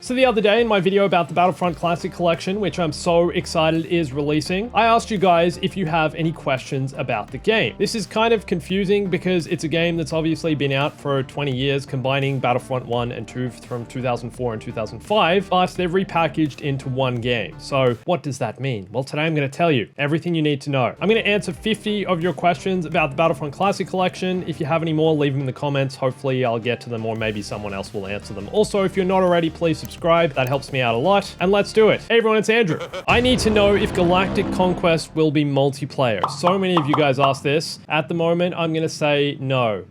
So the other day in my video about the Battlefront Classic Collection, which I'm so excited is releasing, I asked you guys if you have any questions about the game. This is kind of confusing because it's a game that's obviously been out for 20 years, combining Battlefront 1 and 2 from 2004 and 2005, but they've repackaged into one game. So what does that mean? Well, today I'm going to tell you everything you need to know. I'm going to answer 50 of your questions about the Battlefront Classic Collection. If you have any more, leave them in the comments. Hopefully I'll get to them, or maybe someone else will answer them. Also, if you're not already, please subscribe. That helps me out a lot. And let's do it. Hey everyone, it's Andrew. I need to know if Galactic Conquest will be multiplayer. So many of you guys asked this. At the moment, I'm going to say no.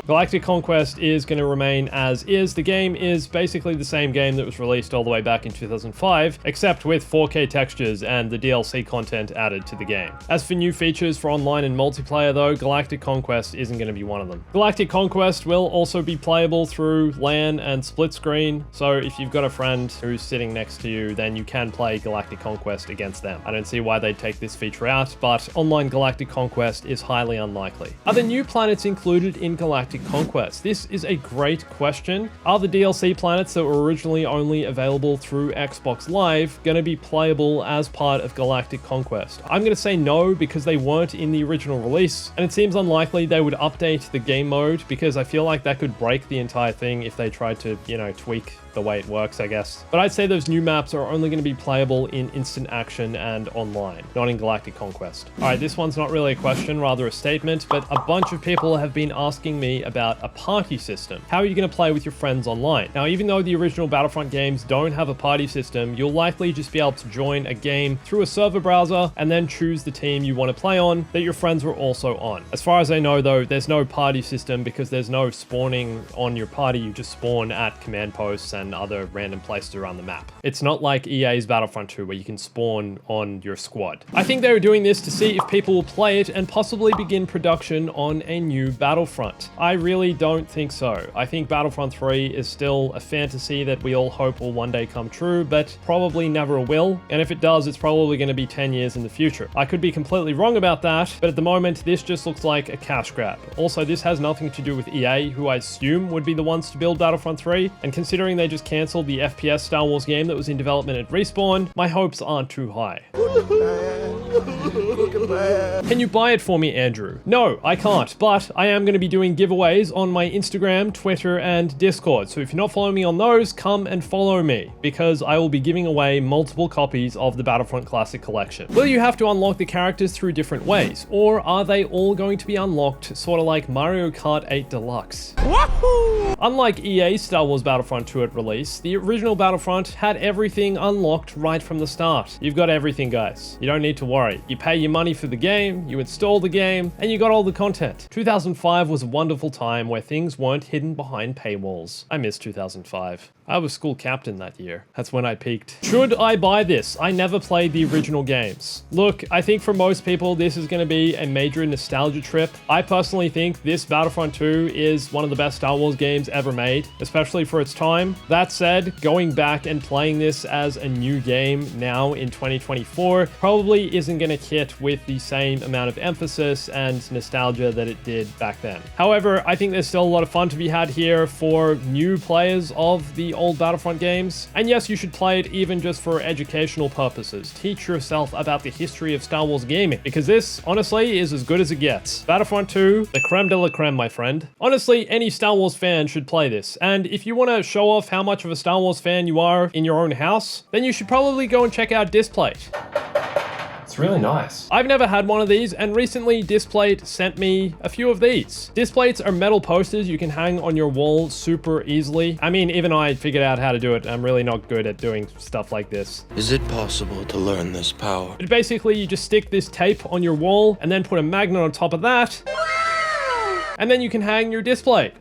Galactic Conquest is going to remain as is. The game is basically the same game that was released all the way back in 2005, except with 4K textures and the DLC content added to the game. As for new features for online and multiplayer though, Galactic Conquest isn't going to be one of them. Galactic Conquest will also be playable through LAN and split screen, so if you've got a friend who's sitting next to you, then you can play Galactic Conquest against them. I don't see why they'd take this feature out, but online Galactic Conquest is highly unlikely. Are there new planets included in Galactic Conquest? This is a great question. Are the DLC planets that were originally only available through Xbox Live going to be playable as part of Galactic Conquest? I'm going to say no, because they weren't in the original release, and it seems unlikely they would update the game mode, because I feel like that could break the entire thing if they tried to, tweak the way it works, I guess. But I'd say those new maps are only going to be playable in instant action and online, not in Galactic Conquest. All right, this one's not really a question, rather a statement, but a bunch of people have been asking me about a party system. How are you going to play with your friends online? Now, even though the original Battlefront games don't have a party system, you'll likely just be able to join a game through a server browser and then choose the team you want to play on that your friends were also on. As far as I know though, there's no party system because there's no spawning on your party. You just spawn at command posts and other random places around the map. It's not like EA's Battlefront 2 where you can spawn on your squad. I think they were doing this to see if people will play it and possibly begin production on a new Battlefront. I really don't think so. I think Battlefront 3 is still a fantasy that we all hope will one day come true, but probably never will. And if it does, it's probably going to be 10 years in the future. I could be completely wrong about that, but at the moment, this just looks like a cash grab. Also, this has nothing to do with EA, who I assume would be the ones to build Battlefront 3, and considering they just canceled the FPS Star Wars game that was in development at Respawn, my hopes aren't too high. Can you buy it for me, Andrew? No, I can't, but I am going to be doing giveaways on my Instagram, Twitter, and Discord. So if you're not following me on those, come and follow me, because I will be giving away multiple copies of the Battlefront Classic Collection. Will you have to unlock the characters through different ways, or are they all going to be unlocked sort of like Mario Kart 8 Deluxe? Wahoo! Unlike EA's Star Wars Battlefront 2 at release, the original Battlefront had everything unlocked right from the start. You've got everything, guys. You don't need to worry. You pay your money for the game, you install the game, and you got all the content. 2005 was a wonderful time where things weren't hidden behind paywalls. I miss 2005. I was school captain that year. That's when I peaked. Should I buy this? I never played the original games. Look, I think for most people, this is going to be a major nostalgia trip. I personally think this Battlefront 2 is one of the best Star Wars games ever made, especially for its time. That said, going back and playing this as a new game now in 2024 probably isn't going to hit with the same amount of emphasis and nostalgia that it did back then. However, I think there's still a lot of fun to be had here for new players of the old Battlefront games. And yes, you should play it even just for educational purposes. Teach yourself about the history of Star Wars gaming, because this, honestly, is as good as it gets. Battlefront 2, the creme de la creme, my friend. Honestly, any Star Wars fan should play this. And if you want to show off how much of a Star Wars fan you are in your own house, then you should probably go and check out Displate. It's really nice. I've never had one of these, and recently Displate sent me a few of these. Displates are metal posters you can hang on your wall super easily. I mean, even I figured out how to do it. I'm really not good at doing stuff like this. Is it possible to learn this power? But basically, you just stick this tape on your wall and then put a magnet on top of that. And then you can hang your Displate.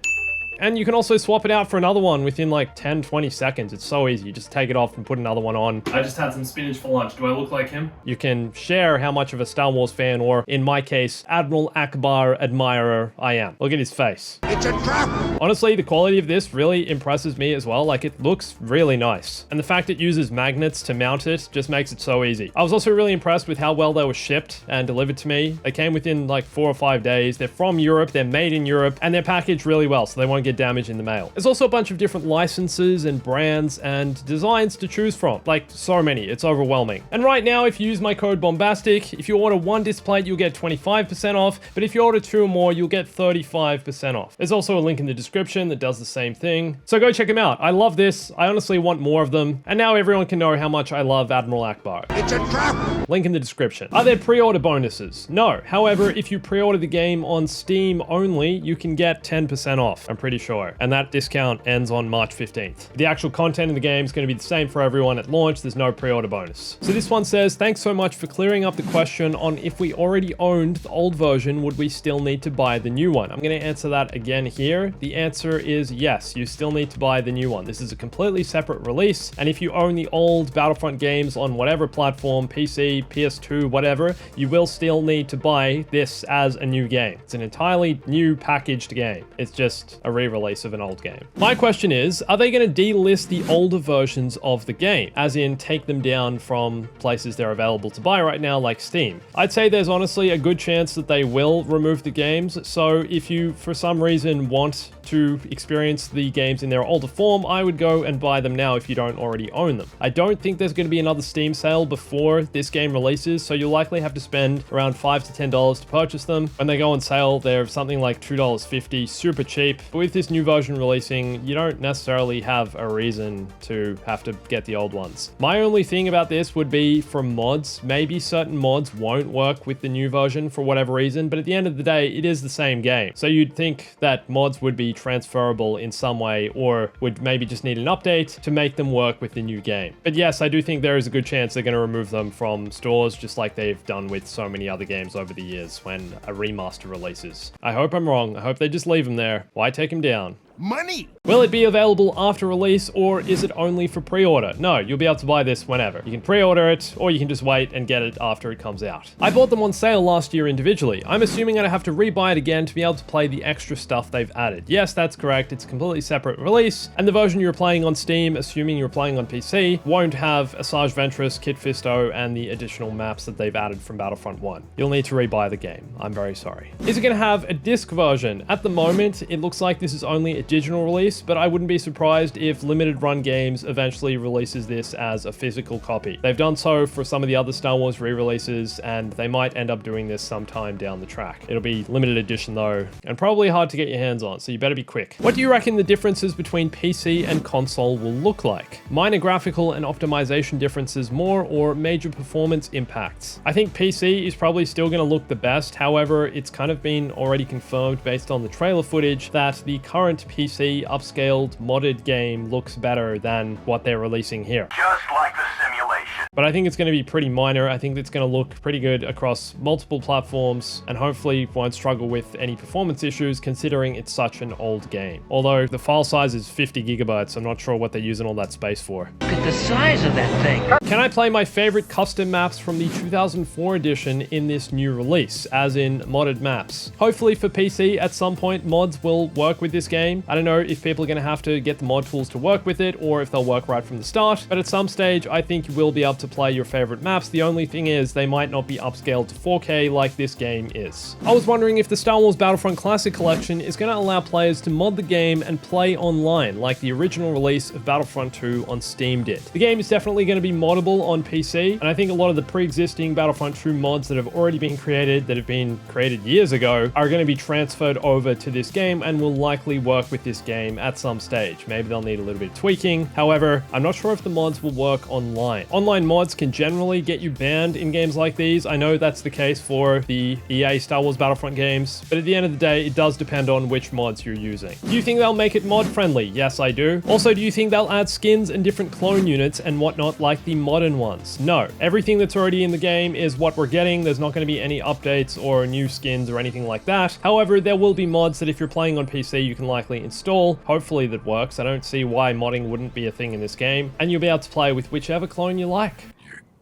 And you can also swap it out for another one within like 10-20 seconds. It's so easy. You just take it off and put another one on. I just had some spinach for lunch. Do I look like him? You can share how much of a Star Wars fan, or in my case, Admiral Akbar admirer I am. Look at his face. It's a trap! Honestly, the quality of this really impresses me as well. Like, it looks really nice. And the fact it uses magnets to mount it just makes it so easy. I was also really impressed with how well they were shipped and delivered to me. They came within like 4 or 5 days. They're from Europe, they're made in Europe, and they're packaged really well, so they won't get get damage in the mail. There's also a bunch of different licenses and brands and designs to choose from. Like, so many, it's overwhelming. And right now, if you use my code Bombastic, if you order 1 Displate, you'll get 25% off, but if you order 2 or more, you'll get 35% off. There's also a link in the description that does the same thing. So go check them out. I love this. I honestly want more of them. And now everyone can know how much I love Admiral Akbar. It's a trap! Link in the description. Are there pre-order bonuses? No. However, if you pre-order the game on Steam only, you can get 10% off, I'm pretty sure. And that discount ends on March 15th. The actual content in the game is going to be the same for everyone at launch. There's no pre-order bonus. So this one says, thanks so much for clearing up the question on if we already owned the old version, would we still need to buy the new one? I'm going to answer that again here. The answer is yes, you still need to buy the new one. This is a completely separate release. And if you own the old Battlefront games on whatever platform, PC, PS2, whatever, you will still need to buy this as a new game. It's an entirely new packaged game. It's just a re-release of an old game. My question is, are they going to delist the older versions of the game? As in, take them down from places they're available to buy right now, like Steam? I'd say there's honestly a good chance that they will remove the games. So if you, for some reason, want to experience the games in their older form, I would go and buy them now if you don't already own them. I don't think there's going to be another Steam sale before this game releases, so you'll likely have to spend around $5 to $10 to purchase them. When they go on sale, they're something like $2.50, super cheap. But with this new version releasing, you don't necessarily have a reason to have to get the old ones. My only thing about this would be from mods. Maybe certain mods won't work with the new version for whatever reason, but at the end of the day, it is the same game. So you'd think that mods would be transferable in some way, or would maybe just need an update to make them work with the new game. But yes, I do think there is a good chance they're going to remove them from stores, just like they've done with so many other games over the years when a remaster releases. I hope I'm wrong. I hope they just leave them there. Why take them down? Money! Will it be available after release, or is it only for pre-order? No, you'll be able to buy this whenever. You can pre-order it, or you can just wait and get it after it comes out. I bought them on sale last year individually. I'm assuming I'd have to rebuy it again to be able to play the extra stuff they've added. Yes, that's correct. It's a completely separate release, and the version you're playing on Steam, assuming you're playing on PC, won't have Asajj Ventress, Kit Fisto, and the additional maps that they've added from Battlefront 1. You'll need to rebuy the game. I'm very sorry. Is it going to have a disc version? At the moment, it looks like this is only a digital release, but I wouldn't be surprised if Limited Run Games eventually releases this as a physical copy. They've done so for some of the other Star Wars re-releases, and they might end up doing this sometime down the track. It'll be limited edition though, and probably hard to get your hands on, so you better be quick. What do you reckon the differences between PC and console will look like? Minor graphical and optimization differences more, or major performance impacts? I think PC is probably still going to look the best. However, it's kind of been already confirmed based on the trailer footage that the current PC upscaled modded game looks better than what they're releasing here. Just like the simulation. But I think it's going to be pretty minor. I think it's going to look pretty good across multiple platforms, and hopefully won't struggle with any performance issues considering it's such an old game. Although the file size is 50 gigabytes, I'm not sure what they're using all that space for. Look at the size of that thing. Can I play my favorite custom maps from the 2004 edition in this new release, as in modded maps? Hopefully for PC at some point mods will work with this game. I don't know if people are going to have to get the mod tools to work with it, or if they'll work right from the start, but at some stage I think you will be able to play your favorite maps. The only thing is they might not be upscaled to 4K like this game is. I was wondering if the Star Wars Battlefront Classic Collection is going to allow players to mod the game and play online like the original release of Battlefront 2 on Steam did. The game is definitely going to be moddable on PC, and I think a lot of the pre-existing Battlefront 2 mods that have already been created, that have been created years ago, are going to be transferred over to this game and will likely work with this game at some stage. Maybe they'll need a little bit of tweaking. However, I'm not sure if the mods will work online. Online mods can generally get you banned in games like these. I know that's the case for the EA Star Wars Battlefront games, but at the end of the day, it does depend on which mods you're using. Do you think they'll make it mod friendly? Yes, I do. Also, do you think they'll add skins and different clone units and whatnot like the modern ones? No. Everything that's already in the game is what we're getting. There's not going to be any updates or new skins or anything like that. However, there will be mods that if you're playing on PC, you can likely install. Hopefully that works. I don't see why modding wouldn't be a thing in this game, and you'll be able to play with whichever clone you like.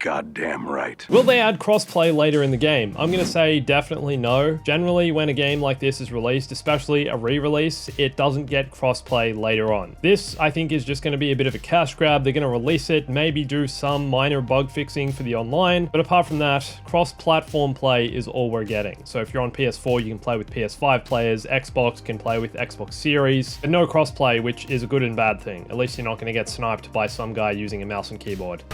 goddamn right. Will they add crossplay later in the game? I'm gonna say definitely no. Generally, when a game like this is released, especially a re-release, it doesn't get crossplay later on. This, I think, is just gonna be a bit of a cash grab. They're gonna release it, maybe do some minor bug fixing for the online, but apart from that, cross-platform play is all we're getting. So if you're on PS4, you can play with PS5 players, Xbox can play with Xbox Series, but no crossplay, which is a good and bad thing. At least you're not gonna get sniped by some guy using a mouse and keyboard.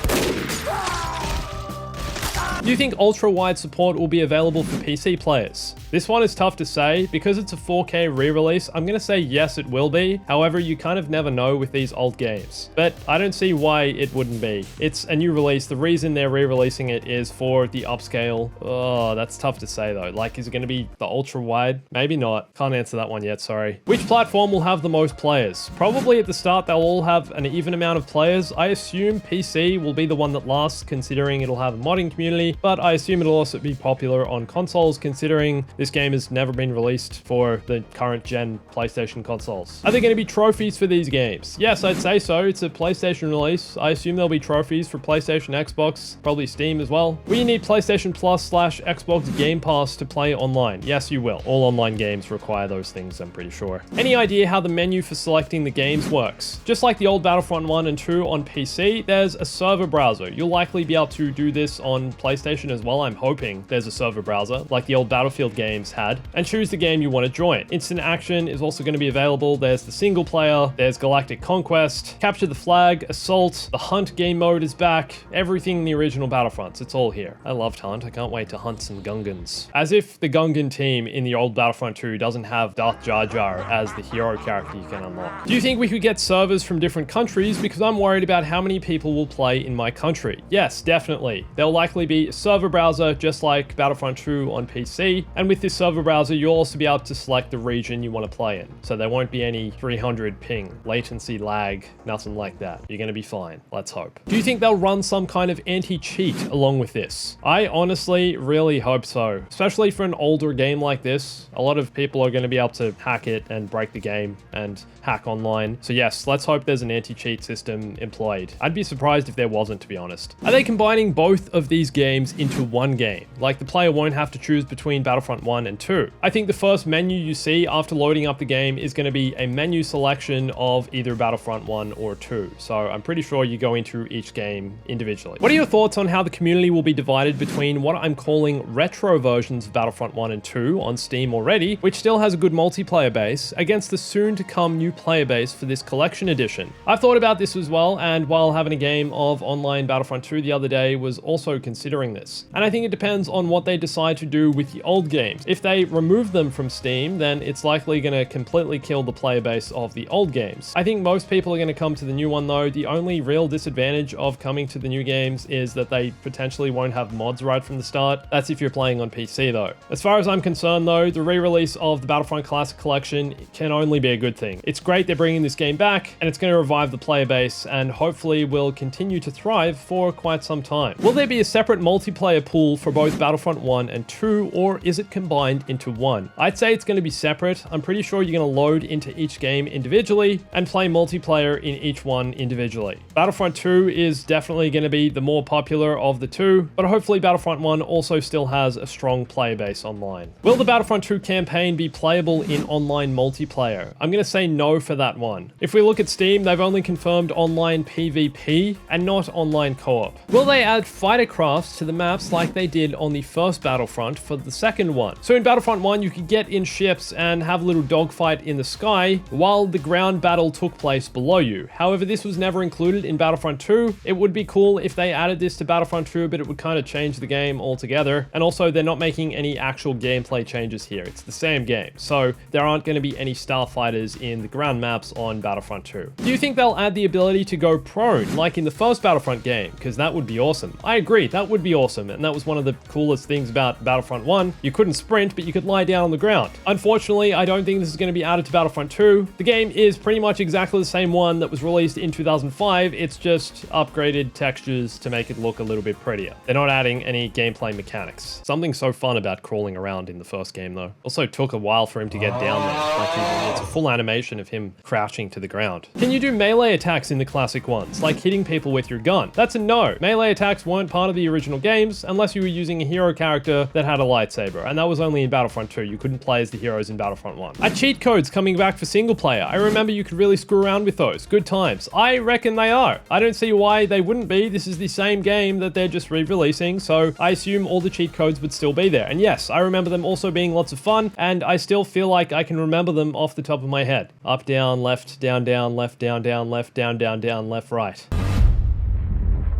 Do you think ultra-wide support will be available for PC players? This one is tough to say. Because it's a 4K re-release, I'm going to say yes, it will be. However, you kind of never know with these old games. But I don't see why it wouldn't be. It's a new release. The reason they're re-releasing it is for the upscale. Oh, that's tough to say though. Like, is it going to be the ultra-wide? Maybe not. Can't answer that one yet, sorry. Which platform will have the most players? Probably at the start, they'll all have an even amount of players. I assume PC will be the one that lasts, considering it'll have a modding community. But I assume it'll also be popular on consoles, considering this game has never been released for the current gen PlayStation consoles. Are there going to be trophies for these games? Yes, I'd say so. It's a PlayStation release. I assume there'll be trophies for PlayStation, Xbox, probably Steam as well. Will you need PlayStation Plus / Xbox Game Pass to play online? Yes, you will. All online games require those things, I'm pretty sure. Any idea how the menu for selecting the games works? Just like the old Battlefront 1 and 2 on PC, there's a server browser. You'll likely be able to do this on PlayStation as well. I'm hoping there's a server browser like the old Battlefield games had, and choose the game you want to join. Instant action is also going to be available. There's the single player, there's Galactic Conquest, Capture the Flag, Assault, the Hunt game mode is back, everything in the original Battlefronts, it's all here. I loved Hunt, I can't wait to hunt some Gungans. As if the Gungan team in the old Battlefront 2 doesn't have Darth Jar Jar as the hero character you can unlock. Do you think we could get servers from different countries? Because I'm worried about how many people will play in my country. Yes, definitely. There'll likely be a server browser just like Battlefront 2 on PC, and with this server browser you'll also be able to select the region you want to play in, so there won't be any 300 ping, latency, lag, nothing like that. You're going to be fine, let's hope. Do you think they'll run some kind of anti-cheat along with this? I honestly really hope so, especially for an older game like this. A lot of people are going to be able to hack it and break the game and hack online, so yes, let's hope there's an anti-cheat system employed. I'd be surprised if there wasn't, to be honest. Are they combining both of these games into one game? Like, the player won't have to choose between Battlefront 1 and 2. I think the first menu you see after loading up the game is going to be a menu selection of either Battlefront 1 or 2. So I'm pretty sure you go into each game individually. What are your thoughts on how the community will be divided between what I'm calling retro versions of Battlefront 1 and 2 on Steam already, which still has a good multiplayer base, against the soon-to-come new player base for this collection edition? I've thought about this as well, and while having a game of online Battlefront 2 the other day, was also considering this. And I think it depends on what they decide to do with the old games. If they remove them from Steam, then it's likely going to completely kill the player base of the old games. I think most people are going to come to the new one though. The only real disadvantage of coming to the new games is that they potentially won't have mods right from the start. That's if you're playing on PC though. As far as I'm concerned though, the re-release of the Battlefront Classic Collection can only be a good thing. It's great they're bringing this game back, and it's going to revive the player base and hopefully will continue to thrive for quite some time. Will there be a separate multiplayer pool for both Battlefront 1 and 2, or is it combined into one? I'd say it's going to be separate. I'm pretty sure you're going to load into each game individually and play multiplayer in each one individually. Battlefront 2 is definitely going to be the more popular of the two, but hopefully Battlefront 1 also still has a strong player base online. Will the Battlefront 2 campaign be playable in online multiplayer? I'm going to say no for that one. If we look at Steam, they've only confirmed online PvP and not online co-op. Will they add fighter crafts to the maps like they did on the first Battlefront for the second one? So in Battlefront 1, you could get in ships and have a little dogfight in the sky while the ground battle took place below you. However, this was never included in Battlefront 2. It would be cool if they added this to Battlefront 2, but it would kind of change the game altogether. And also, they're not making any actual gameplay changes here. It's the same game. So there aren't going to be any starfighters in the ground maps on Battlefront 2. Do you think they'll add the ability to go prone like in the first Battlefront game? Because that would be awesome. I agree, that would be awesome, and that was one of the coolest things about Battlefront 1. You couldn't sprint, but you could lie down on the ground. Unfortunately, I don't think this is going to be added to Battlefront 2. The game is pretty much exactly the same one that was released in 2005. It's just upgraded textures to make it look a little bit prettier. They're not adding any gameplay mechanics. Something so fun about crawling around in the first game, though. Also took a while for him to get down there. Like, it's a full animation of him crouching to the ground. Can you do melee attacks in the classic ones, like hitting people with your gun? That's a no. Melee attacks weren't part of the original games unless you were using a hero character that had a lightsaber, and that was only in Battlefront 2. You couldn't play as the heroes in Battlefront 1. Are cheat codes coming back for single player? I remember you could really screw around with those. Good times. I reckon they are. I don't see why they wouldn't be. This is the same game that they're just re-releasing, so I assume all the cheat codes would still be there. And yes, I remember them also being lots of fun, and I still feel like I can remember them off the top of my head. Up, down, left, down, left, down, left, down, left, right.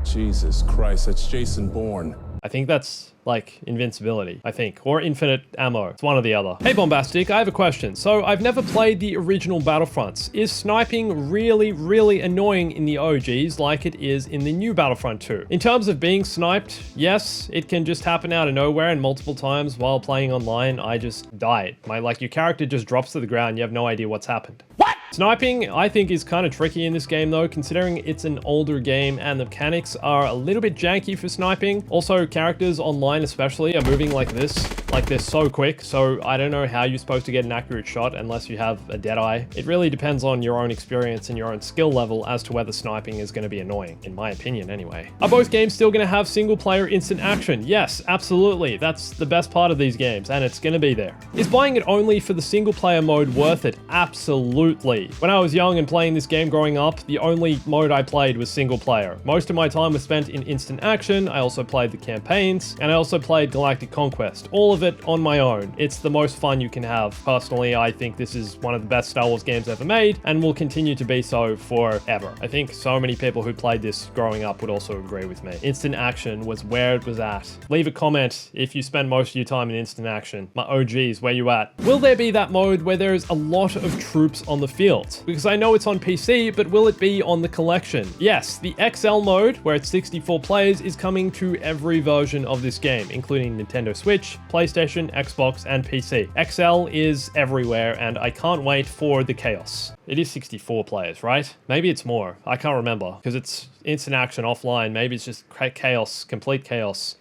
Jesus Christ, that's Jason Bourne. I think that's like invincibility, I think, or infinite ammo. It's one or the other. Hey Bombastic, I have a question. So I've never played the original Battlefronts. Is sniping really, really annoying in the OGs like it is in the new Battlefront 2? In terms of being sniped, yes, it can just happen out of nowhere, and multiple times while playing online, I just died. Your character just drops to the ground, you have no idea what's happened. What? Sniping, I think, is kind of tricky in this game though, considering it's an older game and the mechanics are a little bit janky for sniping. Also, characters online especially are moving like this. Like, they're so quick, so I don't know how you're supposed to get an accurate shot unless you have a dead eye. It really depends on your own experience and your own skill level as to whether sniping is going to be annoying, in my opinion anyway. Are both games still going to have single player instant action? Yes, absolutely. That's the best part of these games, and it's going to be there. Is buying it only for the single player mode worth it? Absolutely. When I was young and playing this game growing up, the only mode I played was single player. Most of my time was spent in instant action. I also played the campaigns, and I also played Galactic Conquest. All of it on my own. It's the most fun you can have. Personally, I think this is one of the best Star Wars games ever made, and will continue to be so forever. I think so many people who played this growing up would also agree with me. Instant action was where it was at. Leave a comment if you spend most of your time in instant action. My OGs, where you at? Will there be that mode where there's a lot of troops on the field? Because I know it's on PC, but will it be on the collection? Yes, the XL mode, where it's 64 players, is coming to every version of this game, including Nintendo Switch, PlayStation, Xbox, and PC. XL is everywhere, and I can't wait for the chaos. It is 64 players, right? Maybe it's more. I can't remember, because it's instant action offline. Maybe it's just chaos, complete chaos.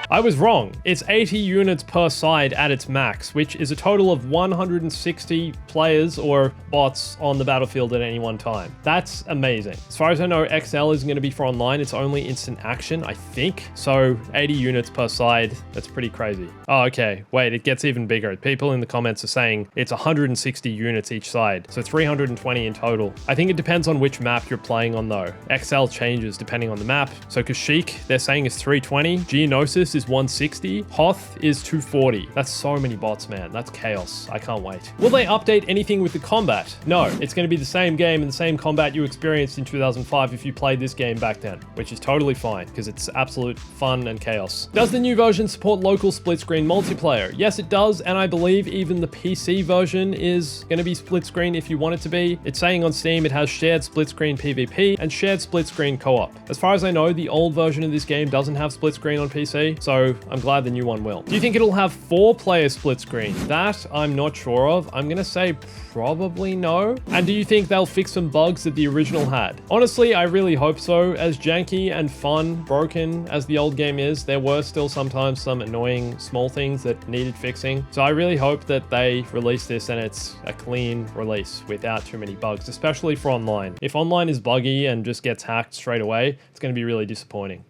I was wrong. It's 80 units per side at its max, which is a total of 160 players or bots on the battlefield at any one time. That's amazing. As far as I know, XL isn't going to be for online. It's only instant action, I think. So 80 units per side, that's pretty crazy. Oh, okay. Wait, it gets even bigger. People in the comments are saying it's 160 units each side, so 320 in total. I think it depends on which map you're playing on though. XL changes depending on the map. So Kashyyyk, they're saying is 320. Geonosis is 160. Hoth is 240. That's so many bots, man. That's chaos. I can't wait. Will they update anything with the combat? No, it's going to be the same game and the same combat you experienced in 2005 if you played this game back then, which is totally fine because it's absolute fun and chaos. Does the new version support local split screen multiplayer? Yes, it does, and I believe even the PC version is going to be split screen if you want it to be. It's saying on Steam it has shared split screen PvP and shared split screen co-op. As far as I know, the old version of this game doesn't have split screen on PC, so I'm glad the new one will. Do you think it'll have 4-player split screen? That I'm not sure of. I'm gonna say probably no. And do you think they'll fix some bugs that the original had? Honestly, I really hope so. As janky and fun, broken as the old game is, there were still sometimes some annoying small things that needed fixing. So I really hope that they release this and it's a clean release without too many bugs, especially for online. If online is buggy and just gets hacked straight away, it's gonna be really disappointing.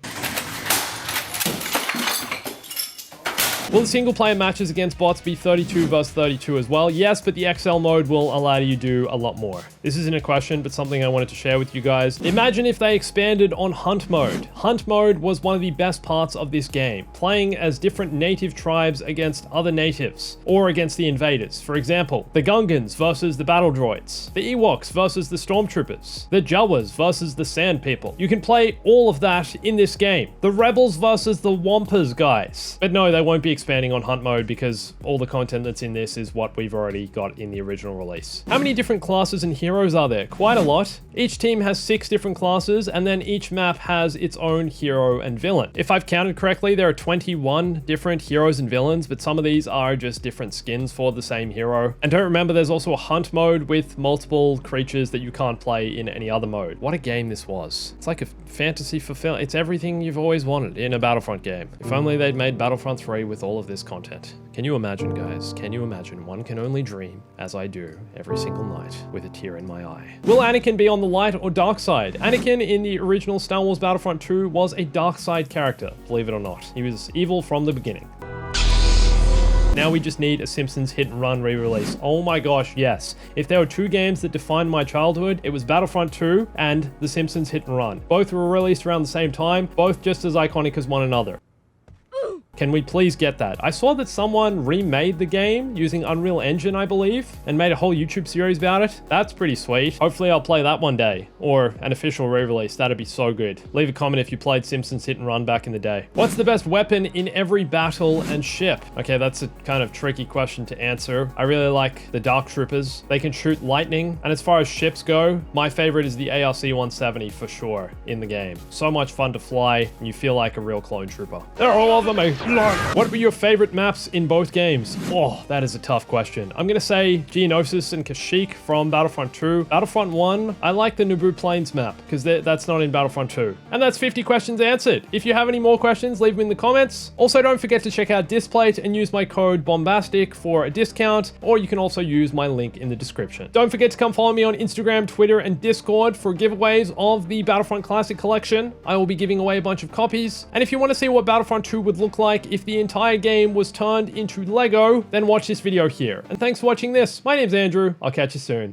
Will the single player matches against bots be 32 versus 32 as well? Yes, but the XL mode will allow you to do a lot more. This isn't a question, but something I wanted to share with you guys. Imagine if they expanded on hunt mode. Hunt mode was one of the best parts of this game, playing as different native tribes against other natives, or against the invaders. For example, the Gungans versus the battle droids, the Ewoks versus the stormtroopers, the Jawas versus the sand people. You can play all of that in this game. The rebels versus the Wampas guys. But no, they won't be expanding on hunt mode because all the content that's in this is what we've already got in the original release. How many different classes and heroes are there? Quite a lot. Each team has 6 different classes, and then each map has its own hero and villain. If I've counted correctly, there are 21 different heroes and villains, but some of these are just different skins for the same hero. And don't remember, there's also a hunt mode with multiple creatures that you can't play in any other mode. What a game this was. It's like a fantasy fulfillment. It's everything you've always wanted in a Battlefront game. If only they'd made Battlefront 3 with all of this content. Can you imagine, guys? Can you imagine? One can only dream, as I do, every single night, with a tear in my eye. Will Anakin be on the light or dark side? Anakin in the original Star Wars Battlefront 2 was a dark side character, believe it or not. He was evil from the beginning. Now we just need a Simpsons Hit and Run re-release. Oh my gosh, yes. If there were 2 games that defined my childhood, it was Battlefront 2 and The Simpsons Hit and Run. Both were released around the same time, both just as iconic as one another. Can we please get that? I saw that someone remade the game using Unreal Engine, I believe, and made a whole YouTube series about it. That's pretty sweet. Hopefully I'll play that one day, or an official re-release. That'd be so good. Leave a comment if you played Simpsons Hit and Run back in the day. What's the best weapon in every battle and ship? Okay, that's a kind of tricky question to answer. I really like the Dark Troopers. They can shoot lightning, and as far as ships go, my favorite is the ARC-170 for sure in the game. So much fun to fly, and you feel like a real clone trooper. They're all over me. What were your favorite maps in both games? Oh, that is a tough question. I'm gonna say Geonosis and Kashyyyk from Battlefront 2. Battlefront 1, I like the Naboo Plains map, because that's not in Battlefront 2. And that's 50 questions answered. If you have any more questions, leave them in the comments. Also, don't forget to check out Displate and use my code Bombastic for a discount, or you can also use my link in the description. Don't forget to come follow me on Instagram, Twitter, and Discord for giveaways of the Battlefront Classic Collection. I will be giving away a bunch of copies. And if you want to see what Battlefront 2 would look like if the entire game was turned into Lego, then watch this video here. And thanks for watching this. My name's Andrew. I'll catch you soon.